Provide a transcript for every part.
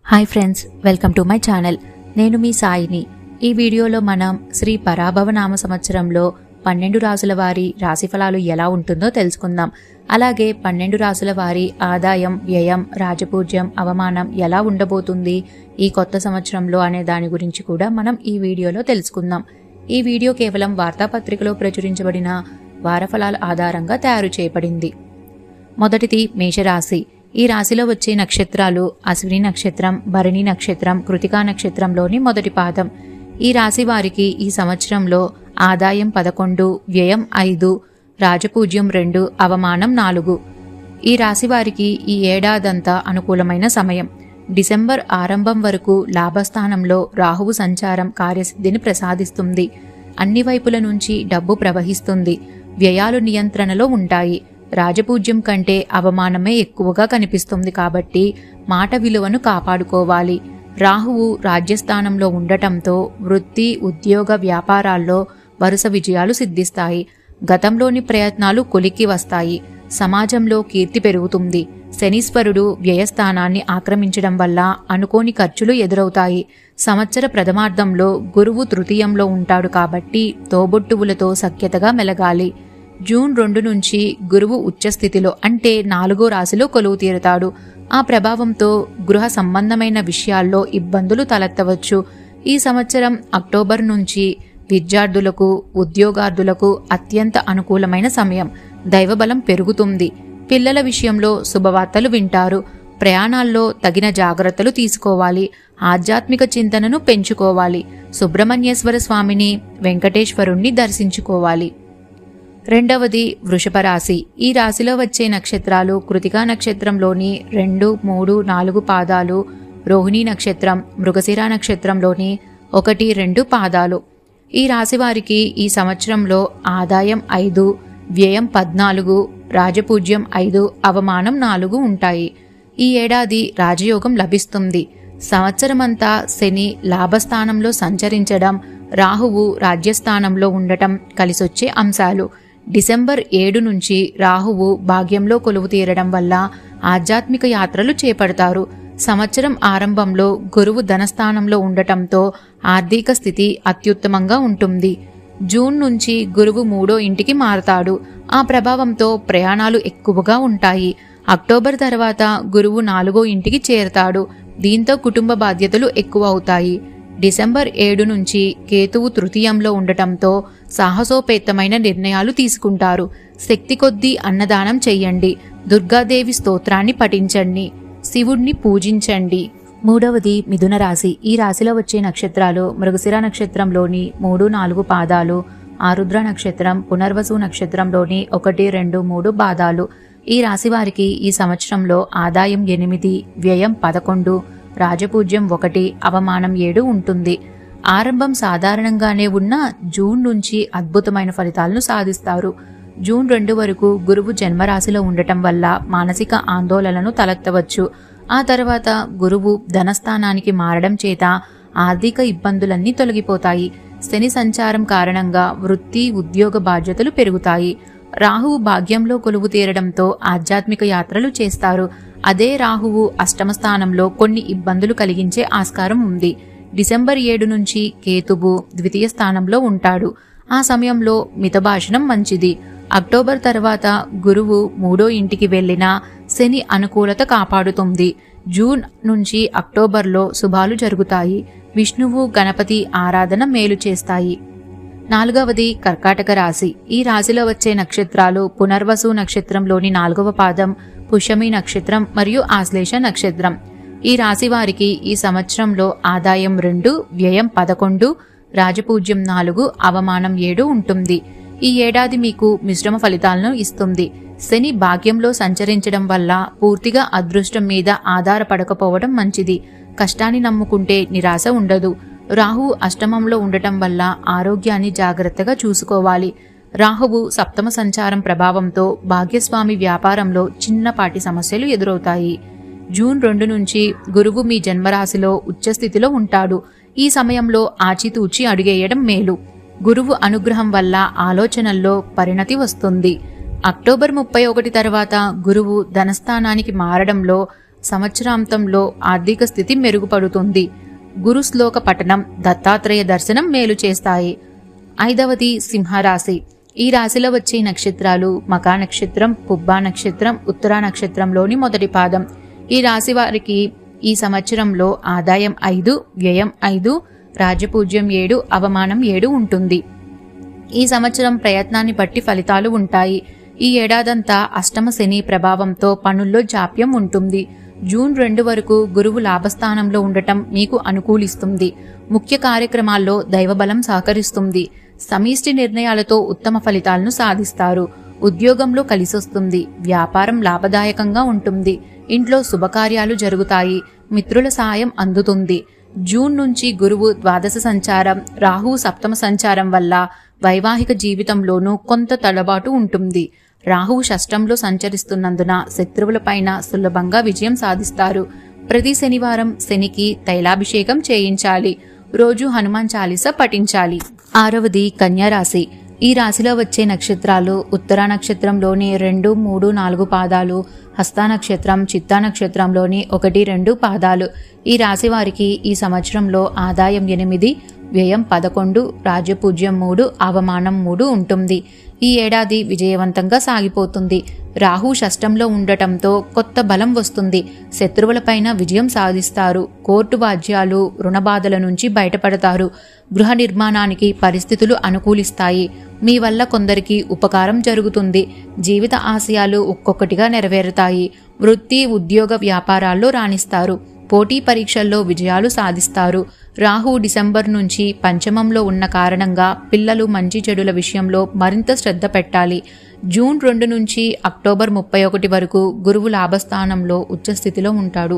Hi friends, welcome to my channel. నేను మీ సాయిని. ఈ వీడియోలో మనం శ్రీ పరాభవనామ సంవత్సరంలో 12 రాసుల వారి రాశిఫలాలు ఎలా ఉంటుందో తెలుసుకుందాం. అలాగే 12 రాసుల వారి ఆదాయం, వ్యయం, రాజపూజ్యం, అవమానం ఎలా ఉండబోతుంది ఈ కొత్త సంవత్సరంలో అనే దాని గురించి కూడా మనం ఈ వీడియోలో తెలుసుకుందాం. ఈ వీడియో కేవలం వార్తాపత్రికలో ప్రచురించబడిన వారఫలాల ఆధారంగా తయారు చేయబడింది. మొదటిది మేషరాశి. ఈ రాశిలో వచ్చే నక్షత్రాలు అశ్విని నక్షత్రం, భరణి నక్షత్రం, కృతికా నక్షత్రంలోని మొదటి పాదం. ఈ రాశి వారికి ఈ సంవత్సరంలో ఆదాయం 11, వ్యయం 5, రాజపూజ్యం 2, అవమానం 4. ఈ రాశి వారికి ఈ ఏడాదంతా అనుకూలమైన సమయం. డిసెంబర్ ఆరంభం వరకు లాభస్థానంలో రాహువు సంచారం కార్యసిద్ధిని ప్రసాదిస్తుంది. అన్ని వైపుల నుంచి డబ్బు ప్రవహిస్తుంది. వ్యయాలు నియంత్రణలో ఉంటాయి. రాజపూజ్యం కంటే అవమానమే ఎక్కువగా కనిపిస్తుంది కాబట్టి మాట విలువను కాపాడుకోవాలి. రాహువు రాజ్యస్థానంలో ఉండటంతో వృత్తి, ఉద్యోగ, వ్యాపారాల్లో వరుస విజయాలు సిద్ధిస్తాయి. గతంలోని ప్రయత్నాలు కొలిక్కి వస్తాయి. సమాజంలో కీర్తి పెరుగుతుంది. శనీశ్వరుడు వ్యయస్థానాన్ని ఆక్రమించడం వల్ల అనుకోని ఖర్చులు ఎదురవుతాయి. సంవత్సర ప్రథమార్థంలో గురువు తృతీయంలో ఉంటాడు కాబట్టి తోబుట్టువులతో సఖ్యతగా మెలగాలి. జూన్ 2 నుంచి గురువు ఉచ్చస్థితిలో అంటే 4వ రాశిలో కొలువు తీరుతాడు. ఆ ప్రభావంతో గృహ సంబంధమైన విషయాల్లో ఇబ్బందులు తలెత్తవచ్చు. ఈ సంవత్సరం అక్టోబర్ నుంచి విద్యార్థులకు, ఉద్యోగార్థులకు అత్యంత అనుకూలమైన సమయం. దైవబలం పెరుగుతుంది. పిల్లల విషయంలో శుభవార్తలు వింటారు. ప్రయాణాల్లో తగిన జాగ్రత్తలు తీసుకోవాలి. ఆధ్యాత్మిక చింతనను పెంచుకోవాలి. సుబ్రహ్మణ్యేశ్వర స్వామిని, వెంకటేశ్వరుణ్ణి దర్శించుకోవాలి. రెండవది వృషభ రాశి. ఈ రాశిలో వచ్చే నక్షత్రాలు కృతికా నక్షత్రంలోని 2, 3, 4 పాదాలు, రోహిణీ నక్షత్రం, మృగశిర నక్షత్రంలోని 1, 2 పాదాలు. ఈ రాశి వారికి ఈ సంవత్సరంలో ఆదాయం 5, వ్యయం 14, రాజపూజ్యం 5, అవమానం 4 ఉంటాయి. ఈ ఏడాది రాజయోగం లభిస్తుంది. సంవత్సరమంతా శని లాభస్థానంలో సంచరించడం, రాహువు రాజ్యస్థానంలో ఉండటం కలిసొచ్చే అంశాలు. డిసెంబర్ 7 నుంచి రాహువు భాగ్యంలో కొలువు తీరడం వల్ల ఆధ్యాత్మిక యాత్రలు చేపడతారు. సంవత్సరం ఆరంభంలో గురువు ధనస్థానంలో ఉండటంతో ఆర్థిక స్థితి అత్యుత్తమంగా ఉంటుంది. జూన్ నుంచి గురువు 3వ ఇంటికి మారతాడు. ఆ ప్రభావంతో ప్రయాణాలు ఎక్కువగా ఉంటాయి. అక్టోబర్ తర్వాత గురువు 4వ ఇంటికి చేరతాడు. దీంతో కుటుంబ బాధ్యతలు ఎక్కువ అవుతాయి. డిసెంబర్ 7 నుంచి కేతువు తృతీయంలో ఉండటంతో సాహసోపేతమైన నిర్ణయాలు తీసుకుంటారు. శక్తి కొద్దీ అన్నదానం చెయ్యండి. దుర్గాదేవి స్తోత్రాన్ని పఠించండి. శివుణ్ణి పూజించండి. మూడవది మిథున రాశి. ఈ రాశిలో వచ్చే నక్షత్రాలు మృగశిర నక్షత్రంలోని 3, 4 పాదాలు, ఆరుద్ర నక్షత్రం, పునర్వసు నక్షత్రంలోని 1, 2, 3 పాదాలు. ఈ రాశి వారికి ఈ సంవత్సరంలో ఆదాయం 8, వ్యయం 11, రాజపూజ్యం 1, అవమానం 7 ఉంటుంది. ఆరంభం సాధారణంగానే ఉన్న జూన్ నుంచి అద్భుతమైన ఫలితాలను సాధిస్తారు. జూన్ 2 వరకు గురువు జన్మరాశిలో ఉండటం వల్ల మానసిక ఆందోళనను తలెత్తవచ్చు. ఆ తర్వాత గురువు ధనస్థానానికి మారడం చేత ఆర్థిక ఇబ్బందులన్నీ తొలగిపోతాయి. శని సంచారం కారణంగా వృత్తి, ఉద్యోగ బాధ్యతలు పెరుగుతాయి. రాహువు భాగ్యంలో కొలువు తీరడంతో ఆధ్యాత్మిక యాత్రలు చేస్తారు. అదే రాహువు అష్టమ స్థానంలో కొన్ని ఇబ్బందులు కలిగించే ఆస్కారం ఉంది. డిసెంబర్ 7 నుంచి కేతువు ద్వితీయ స్థానంలో ఉంటాడు. ఆ సమయంలో మితభాషణం మంచిది. అక్టోబర్ తర్వాత గురువు 3వ ఇంటికి వెళ్లినా శని అనుకూలత కాపాడుతుంది. జూన్ నుంచి అక్టోబర్లో శుభాలు జరుగుతాయి. విష్ణువు, గణపతి ఆరాధన మేలు చేస్తాయి. నాలుగవది కర్కాటక రాశి. ఈ రాశిలో వచ్చే నక్షత్రాలు పునర్వసు నక్షత్రంలోని 4వ పాదం, పుష్యమి నక్షత్రం మరియు ఆశ్లేష నక్షత్రం. ఈ రాశి వారికి ఈ సంవత్సరంలో ఆదాయం 2, వ్యయం 11, రాజపూజ్యం 4, అవమానం 7 ఉంటుంది. ఈ ఏడాది మీకు మిశ్రమ ఫలితాలను ఇస్తుంది. శని భాగ్యంలో సంచరించడం వల్ల పూర్తిగా అదృష్టం మీద ఆధారపడకపోవడం మంచిది. కష్టాన్ని నమ్ముకుంటే నిరాశ ఉండదు. రాహువు అష్టమంలో ఉండటం వల్ల ఆరోగ్యాన్ని జాగ్రత్తగా చూసుకోవాలి. రాహువు సప్తమ సంచారం ప్రభావంతో భాగ్యస్వామి వ్యాపారంలో చిన్నపాటి సమస్యలు ఎదురవుతాయి. జూన్ 2 నుంచి గురువు మీ జన్మరాశిలో ఉచ్చస్థితిలో ఉంటాడు. ఈ సమయంలో ఆచితూచి అడుగేయడం మేలు. గురువు అనుగ్రహం వల్ల ఆలోచనల్లో పరిణతి వస్తుంది. అక్టోబర్ 31 తర్వాత గురువు ధనస్థానానికి మారడంలో సంవత్సరాంతంలో ఆర్థిక స్థితి మెరుగుపడుతుంది. గురు శ్లోక పఠనం, దత్తాత్రేయ దర్శనం మేలు చేస్తాయి. 5వది సింహరాశి. ఈ రాశిలో వచ్చే నక్షత్రాలు మకా నక్షత్రం, పుబ్బా నక్షత్రం, ఉత్తరా నక్షత్రంలోని మొదటి పాదం. ఈ రాశి వారికి ఈ సంవత్సరంలో ఆదాయం 5, వ్యయం 5, రాజపూజ్యం 7, అవమానం 7 ఉంటుంది. ఈ సంవత్సరం ప్రయత్నాన్ని బట్టి ఫలితాలు ఉంటాయి. ఈ ఏడాదంతా అష్టమ శని ప్రభావంతో పనుల్లో జాప్యం ఉంటుంది. జూన్ 2 వరకు గురువు లాభస్థానంలో ఉండటం మీకు అనుకూలిస్తుంది. ముఖ్య కార్యక్రమాల్లో దైవబలం సహకరిస్తుంది. సమిష్టి నిర్ణయాలతో ఉత్తమ ఫలితాలను సాధిస్తారు. ఉద్యోగంలో కలిసొస్తుంది. వ్యాపారం లాభదాయకంగా ఉంటుంది. ఇంట్లో శుభకార్యాలు జరుగుతాయి. మిత్రుల సాయం అందుతుంది. జూన్ నుంచి గురువు ద్వాదశ సంచారం, రాహు సప్తమ సంచారం వల్ల వైవాహిక జీవితంలోనూ కొంత తడబాటు ఉంటుంది. రాహువు షష్టంలో సంచరిస్తున్నందున శత్రువులపైన సులభంగా విజయం సాధిస్తారు. ప్రతి శనివారం శనికి తైలాభిషేకం చేయించాలి. రోజు హనుమాన్ చాలీస పఠించాలి. 6వది కన్యారాశి. ఈ రాశిలో వచ్చే నక్షత్రాలు ఉత్తరా నక్షత్రంలోని 2, 3, 4 పాదాలు, హస్తా నక్షత్రం, చిత్తా నక్షత్రంలోని 1, 2 పాదాలు. ఈ రాశి వారికి ఈ సంవత్సరంలో ఆదాయం 8, వ్యయం 11, రాజపూజ్యం 3, అవమానం 3 ఉంటుంది. ఈ ఏడాది విజయవంతంగా సాగిపోతుంది. రాహు షష్టంలో ఉండటంతో కొత్త బలం వస్తుంది. శత్రువులపైన విజయం సాధిస్తారు. కోర్టు వాద్యాలు, రుణబాధల నుంచి బయటపడతారు. గృహ నిర్మాణానికి పరిస్థితులు అనుకూలిస్తాయి. మీ వల్ల కొందరికి ఉపకారం జరుగుతుంది. జీవిత ఆశయాలు ఒక్కొక్కటిగా నెరవేరుతాయి. వృత్తి, ఉద్యోగ, వ్యాపారాల్లో రాణిస్తారు. పోటీ పరీక్షల్లో విజయాలు సాధిస్తారు. రాహు డిసెంబర్ నుంచి పంచమంలో ఉన్న కారణంగా పిల్లలు మంచి చెడుల విషయంలో మరింత శ్రద్ధ పెట్టాలి. జూన్ 2 నుంచి అక్టోబర్ 31 వరకు గురువు లాభస్థానంలో ఉచ్చస్థితిలో ఉంటాడు.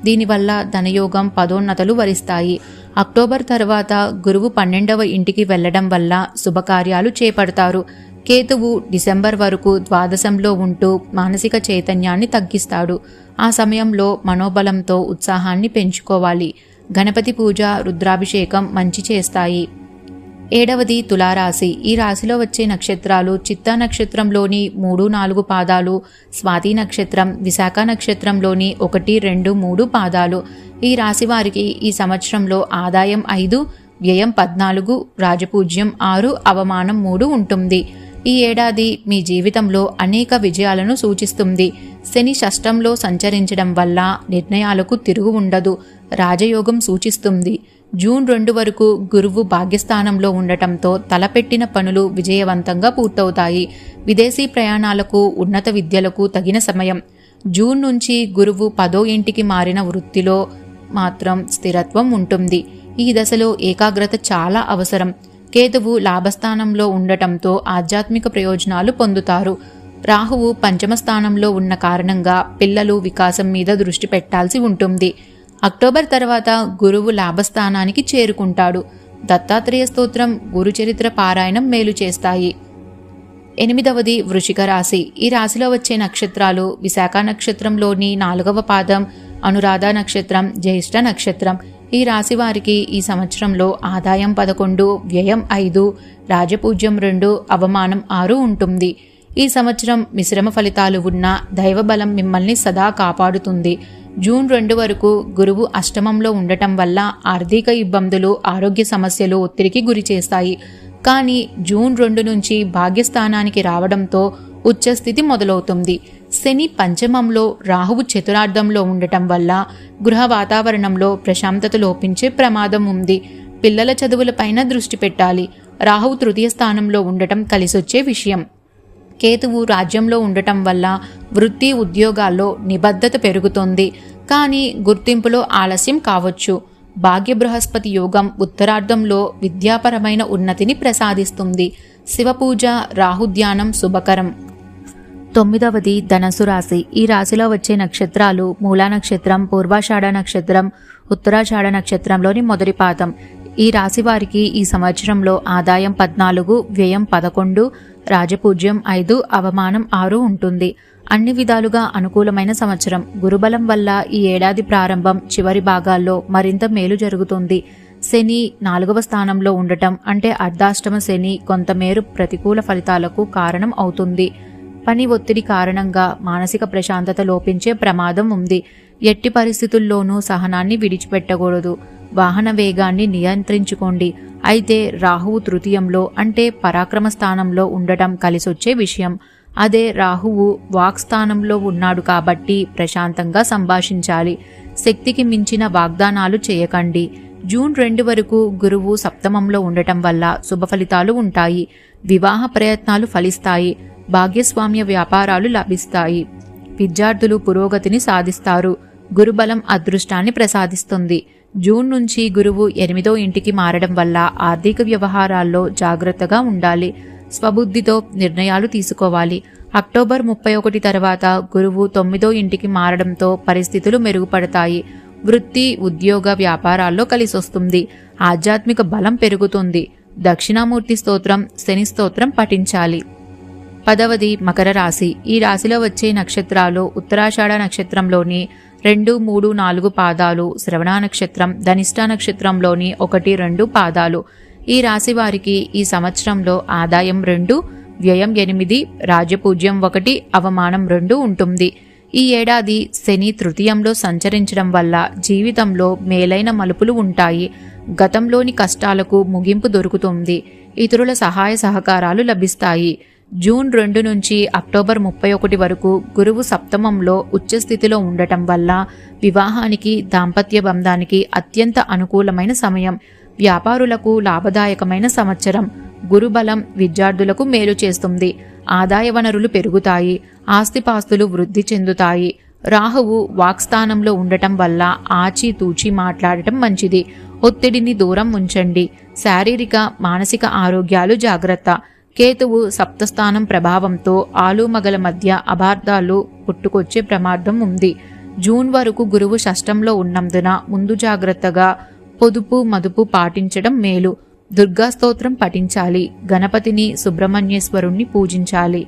దీనివల్ల ధనయోగం, పదోన్నతలు వరిస్తాయి. అక్టోబర్ తర్వాత గురువు 12వ ఇంటికి వెళ్లడం వల్ల శుభకార్యాలు చేపడతారు. కేతువు డిసెంబర్ వరకు ద్వాదశంలో ఉంటూ మానసిక చైతన్యాన్ని తగ్గిస్తాడు. ఆ సమయంలో మనోబలంతో ఉత్సాహాన్ని పెంచుకోవాలి. గణపతి పూజ, రుద్రాభిషేకం మంచి చేస్తాయి. 7వది తులారాశి. ఈ రాశిలో వచ్చే నక్షత్రాలు చిత్తా నక్షత్రంలోని 3, 4 పాదాలు, స్వాతి నక్షత్రం, విశాఖ నక్షత్రంలోని 1, 2, 3 పాదాలు. ఈ రాశి వారికి ఈ సంవత్సరంలో ఆదాయం 5, వ్యయం 14, రాజపూజ్యం 6, అవమానం 3 ఉంటుంది. ఈ ఏడాది మీ జీవితంలో అనేక విజయాలను సూచిస్తుంది. శని షష్టంలో సంచరించడం వల్ల నిర్ణయాలకు తిరుగు ఉండదు. రాజయోగం సూచిస్తుంది. జూన్ 2 వరకు గురువు భాగ్యస్థానంలో ఉండటంతో తలపెట్టిన పనులు విజయవంతంగా పూర్తవుతాయి. విదేశీ ప్రయాణాలకు, ఉన్నత విద్యలకు తగిన సమయం. జూన్ నుంచి గురువు 10వ ఇంటికి మారిన వృత్తిలో మాత్రం స్థిరత్వం ఉంటుంది. ఈ దశలో ఏకాగ్రత చాలా అవసరం. కేతువు లాభస్థానంలో ఉండటంతో ఆధ్యాత్మిక ప్రయోజనాలు పొందుతారు. రాహువు పంచమ స్థానంలో ఉన్న కారణంగా పిల్లలు వికాసం మీద దృష్టి పెట్టాల్సి ఉంటుంది. అక్టోబర్ తర్వాత గురువు లాభస్థానానికి చేరుకుంటాడు. దత్తాత్రేయ స్తోత్రం, గురుచరిత్ర పారాయణం మేలు చేస్తాయి. 8వది వృశ్చిక రాశి. ఈ రాశిలో వచ్చే నక్షత్రాలు విశాఖ నక్షత్రంలోని 4వ పాదం, అనురాధ నక్షత్రం, జ్యేష్ఠ నక్షత్రం. ఈ రాశి వారికి ఈ సంవత్సరంలో ఆదాయం 11, వ్యయం 5, రాజపూజ్యం 2, అవమానం 6 ఉంటుంది. ఈ సంవత్సరం మిశ్రమ ఫలితాలు ఉన్న దైవబలం మిమ్మల్ని సదా కాపాడుతుంది. జూన్ 2 వరకు గురువు అష్టమంలో ఉండటం వల్ల ఆర్థిక ఇబ్బందులు, ఆరోగ్య సమస్యలు ఒత్తిడికి గురి చేస్తాయి. కానీ జూన్ 2 నుంచి భాగ్యస్థానానికి రావడంతో ఉచ్చస్థితి మొదలవుతుంది. శని పంచమంలో, రాహువు చతురార్థంలో ఉండటం వల్ల గృహ వాతావరణంలో ప్రశాంతత లోపించే ప్రమాదం ఉంది. పిల్లల చదువులపైన దృష్టి పెట్టాలి. రాహువు తృతీయ స్థానంలో ఉండటం కలిసొచ్చే విషయం. కేతువు రాజ్యంలో ఉండటం వల్ల వృత్తి, ఉద్యోగాల్లో నిబద్ధత పెరుగుతుంది. కానీ గుర్తింపులో ఆలస్యం కావచ్చు. భాగ్య బృహస్పతి యోగం ఉత్తరార్ధంలో విద్యాపరమైన ఉన్నతిని ప్రసాదిస్తుంది. శివపూజ, రాహుధ్యానం శుభకరం. 9వది ధనస్సు రాశి. ఈ రాశిలో వచ్చే నక్షత్రాలు మూలా నక్షత్రం, పూర్వాషాఢ నక్షత్రం, ఉత్తరాషాఢ నక్షత్రంలోని మొదటి పాదం. ఈ రాశి వారికి ఈ సంవత్సరంలో ఆదాయం 14, వ్యయం 11, రాజపూజ్యం 5, అవమానం 6 ఉంటుంది. అన్ని విధాలుగా అనుకూలమైన సంవత్సరం. గురుబలం వల్ల ఈ ఏడాది ప్రారంభం, చివరి భాగాల్లో మరింత మేలు జరుగుతుంది. శని 4వ స్థానంలో ఉండటం అంటే అర్ధాష్టమ శని కొంతమేర ప్రతికూల ఫలితాలకు కారణం అవుతుంది. పని ఒత్తిడి కారణంగా మానసిక ప్రశాంతత లోపించే ప్రమాదం ఉంది. ఎట్టి పరిస్థితుల్లోనూ సహనాన్ని విడిచిపెట్టకూడదు. వాహన వేగాన్ని నియంత్రించుకోండి. అయితే రాహువు తృతీయంలో అంటే పరాక్రమ స్థానంలో ఉండటం కలిసొచ్చే విషయం. అదే రాహువు వాక్ స్థానంలో ఉన్నాడు కాబట్టి ప్రశాంతంగా సంభాషించాలి. శక్తికి మించిన వాగ్దానాలు చేయకండి. జూన్ 2 వరకు గురువు సప్తమంలో ఉండటం వల్ల శుభ ఫలితాలు ఉంటాయి. వివాహ ప్రయత్నాలు ఫలిస్తాయి. భాగ్యస్వామ్య వ్యాపారాలు లభిస్తాయి. విద్యార్థులు పురోగతిని సాధిస్తారు. గురుబలం అదృష్టాన్ని ప్రసాదిస్తుంది. జూన్ నుంచి గురువు 8వ ఇంటికి మారడం వల్ల ఆర్థిక వ్యవహారాల్లో జాగ్రత్తగా ఉండాలి. స్వబుద్ధితో నిర్ణయాలు తీసుకోవాలి. అక్టోబర్ 31 తర్వాత గురువు 9వ ఇంటికి మారడంతో పరిస్థితులు మెరుగుపడతాయి. వృత్తి, ఉద్యోగ, వ్యాపారాల్లో కలిసొస్తుంది. ఆధ్యాత్మిక బలం పెరుగుతుంది. దక్షిణామూర్తి స్తోత్రం, శని స్తోత్రం పఠించాలి. 10వది మకర రాశి. ఈ రాశిలో వచ్చే నక్షత్రాలు ఉత్తరాషాఢ నక్షత్రంలోని 2, 3, 4 పాదాలు, శ్రవణ నక్షత్రం, ధనిష్ట నక్షత్రంలోని 1, 2 పాదాలు. ఈ రాశి వారికి ఈ సంవత్సరంలో ఆదాయం 2, వ్యయం 8, రాజపూజ్యం 1, అవమానం 2 ఉంటుంది. ఈ ఏడాది శని తృతీయంలో సంచరించడం వల్ల జీవితంలో మేలైన మలుపులు ఉంటాయి. గతంలోని కష్టాలకు ముగింపు దొరుకుతుంది. ఇతరుల సహాయ సహకారాలు లభిస్తాయి. జూన్ 2 నుంచి అక్టోబర్ 31 వరకు గురువు సప్తమంలో ఉచ్చస్థితిలో ఉండటం వల్ల వివాహానికి, దాంపత్య బంధానికి అత్యంత అనుకూలమైన సమయం. వ్యాపారులకు లాభదాయకమైన సంవత్సరం. గురుబలం విద్యార్థులకు మేలు చేస్తుంది. ఆదాయ వనరులు పెరుగుతాయి. ఆస్తిపాస్తులు వృద్ధి చెందుతాయి. రాహువు వాక్స్థానంలో ఉండటం వల్ల ఆచితూచి మాట్లాడటం మంచిది. ఒత్తిడిని దూరం ఉంచండి. శారీరక, మానసిక ఆరోగ్యాలు జాగ్రత్త. కేతువు సప్తస్థానం ప్రభావంతో ఆలుమగల మధ్య అపార్థాలు పుట్టుకొచ్చే ప్రమాదం ఉంది. జూన్ వరకు గురువు షష్టంలో ఉన్నందున ముందు జాగ్రత్తగా పొదుపు, మదుపు పాటించడం మేలు. దుర్గా స్తోత్రం పఠించాలి. గణపతిని, సుబ్రహ్మణ్యేశ్వరుణ్ణి పూజించాలి.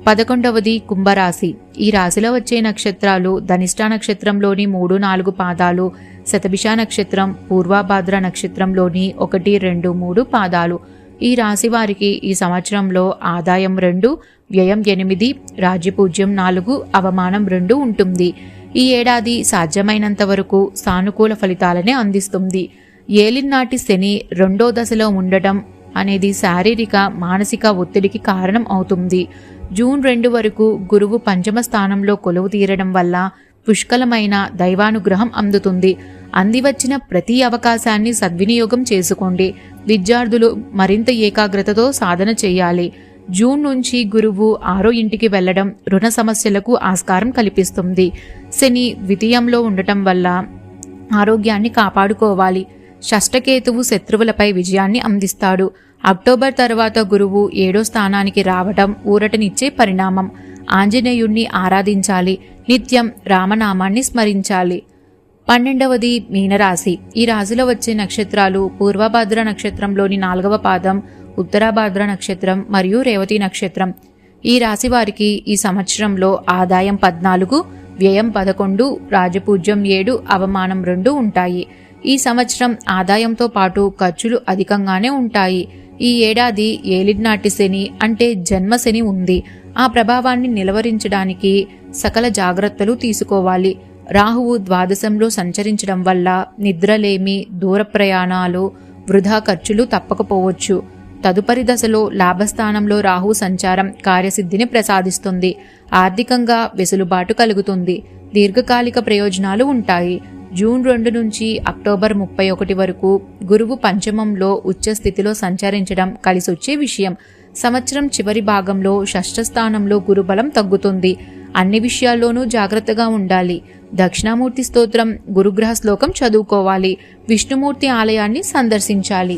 11వది కుంభరాశి. ఈ రాశిలో వచ్చే నక్షత్రాలు ధనిష్ట నక్షత్రంలోని 3, 4 పాదాలు, శతభిష నక్షత్రం, పూర్వభాద్ర నక్షత్రంలోని 1, 2, 3 పాదాలు. ఈ రాశి వారికి ఈ సంవత్సరంలో ఆదాయం 2, వ్యయం 8, రాజ్యపూజ్యం 4, అవమానం 2 ఉంటుంది. ఈ ఏడాది సాధ్యమైనంత వరకు సానుకూల ఫలితాలనే అందిస్తుంది. ఏలినాటి శని 2వ దశలో ఉండటం అనేది శారీరక, మానసిక ఒత్తిడికి కారణం అవుతుంది. జూన్ 2 వరకు గురువు పంచమ స్థానంలో కొలువు తీరడం వల్ల పుష్కలమైన దైవానుగ్రహం అందుతుంది. అందివచ్చిన ప్రతి అవకాశాన్ని సద్వినియోగం చేసుకోండి. విద్యార్థులు మరింత ఏకాగ్రతతో సాధన చేయాలి. జూన్ నుంచి గురువు 6వ ఇంటికి వెళ్లడం రుణ సమస్యలకు ఆస్కారం కల్పిస్తుంది. శని ద్వితీయంలో ఉండటం వల్ల ఆరోగ్యాన్ని కాపాడుకోవాలి. షష్టకేతువు శత్రువులపై విజయాన్ని అందిస్తాడు. అక్టోబర్ తర్వాత గురువు 7వ స్థానానికి రావటం ఊరటనిచ్చే పరిణామం. ఆంజనేయుణ్ణి ఆరాధించాలి. నిత్యం రామనామాన్ని స్మరించాలి. 12వది మీనరాశి. ఈ రాశిలో వచ్చే నక్షత్రాలు పూర్వభాద్ర నక్షత్రంలోని 4వ పాదం, ఉత్తరాభాద్ర నక్షత్రం మరియు రేవతి నక్షత్రం. ఈ రాశి వారికి ఈ సంవత్సరంలో ఆదాయం 14, వ్యయం 11, రాజపూజ్యం 7, అవమానం 2 ఉంటాయి. ఈ సంవత్సరం ఆదాయంతో పాటు ఖర్చులు అధికంగానే ఉంటాయి. ఈ ఏడాది ఏలినాటి శని అంటే జన్మశని ఉంది. ఆ ప్రభావాన్ని నిలవరించడానికి సకల జాగ్రత్తలు తీసుకోవాలి. రాహువు ద్వాదశంలో సంచరించడం వల్ల నిద్రలేమి, దూర ప్రయాణాలు, వృధా ఖర్చులు తప్పకపోవచ్చు. తదుపరి దశలో లాభస్థానంలో రాహు సంచారం కార్యసిద్ధిని ప్రసాదిస్తుంది. ఆర్థికంగా వెసులుబాటు కలుగుతుంది. దీర్ఘకాలిక ప్రయోజనాలు ఉంటాయి. జూన్ 2 నుంచి అక్టోబర్ 31 వరకు గురువు పంచమంలో ఉచ్చస్థితిలో సంచరించడం కలిసొచ్చే విషయం. సంవత్సరం చివరి భాగంలో షష్ఠస్థానంలో గురుబలం తగ్గుతుంది. అన్ని విషయాల్లోనూ జాగ్రత్తగా ఉండాలి. దక్షిణామూర్తి స్తోత్రం, గురుగ్రహ శ్లోకం చదువుకోవాలి. విష్ణుమూర్తి ఆలయాన్ని సందర్శించాలి.